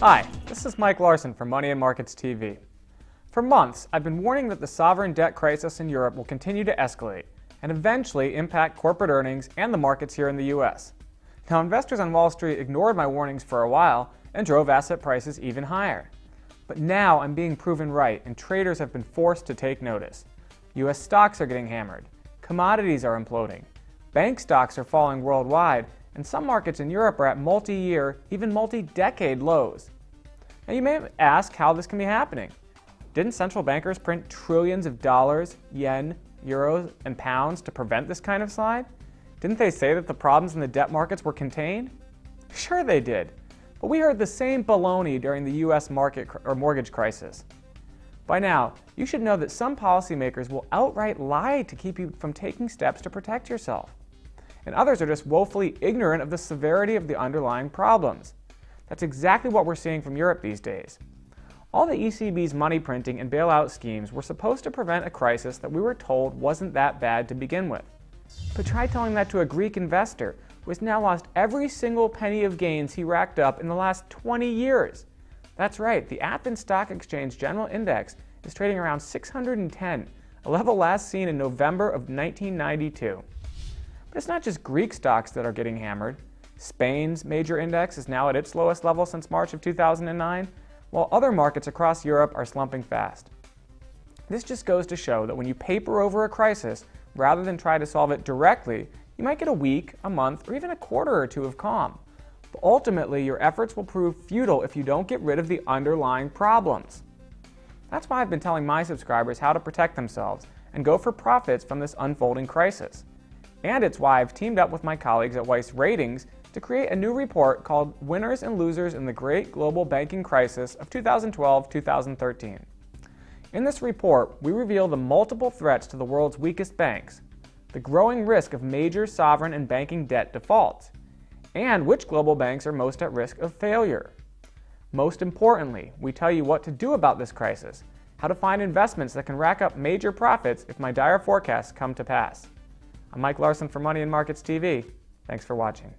Hi, this is Mike Larson from Money and Markets TV. For months, I've been warning that the sovereign debt crisis in Europe will continue to escalate and eventually impact corporate earnings and the markets here in the US. Now, investors on Wall Street ignored my warnings for a while and drove asset prices even higher. But now I'm being proven right, and traders have been forced to take notice. US stocks are getting hammered, commodities are imploding, bank stocks are falling worldwide, and some markets in Europe are at multi-year, even multi-decade lows. Now you may ask how this can be happening. Didn't central bankers print trillions of dollars, yen, euros, and pounds to prevent this kind of slide? Didn't they say that the problems in the debt markets were contained? Sure they did, but we heard the same baloney during the US mortgage crisis. By now, you should know that some policymakers will outright lie to keep you from taking steps to protect yourself. And others are just woefully ignorant of the severity of the underlying problems. That's exactly what we're seeing from Europe these days. All the ECB's money printing and bailout schemes were supposed to prevent a crisis that we were told wasn't that bad to begin with. But try telling that to a Greek investor who has now lost every single penny of gains he racked up in the last 20 years. That's right, the Athens Stock Exchange General Index is trading around 610, a level last seen in November of 1992. But it's not just Greek stocks that are getting hammered. Spain's major index is now at its lowest level since March of 2009, while other markets across Europe are slumping fast. This just goes to show that when you paper over a crisis, rather than try to solve it directly, you might get a week, a month, or even a quarter or two of calm. But ultimately, your efforts will prove futile if you don't get rid of the underlying problems. That's why I've been telling my subscribers how to protect themselves and go for profits from this unfolding crisis. And it's why I've teamed up with my colleagues at Weiss Ratings to create a new report called Winners and Losers in the Great Global Banking Crisis of 2012-2013. In this report, we reveal the multiple threats to the world's weakest banks, the growing risk of major sovereign and banking debt defaults, and which global banks are most at risk of failure. Most importantly, we tell you what to do about this crisis, how to find investments that can rack up major profits if my dire forecasts come to pass. I'm Mike Larson for Money and Markets TV. Thanks for watching.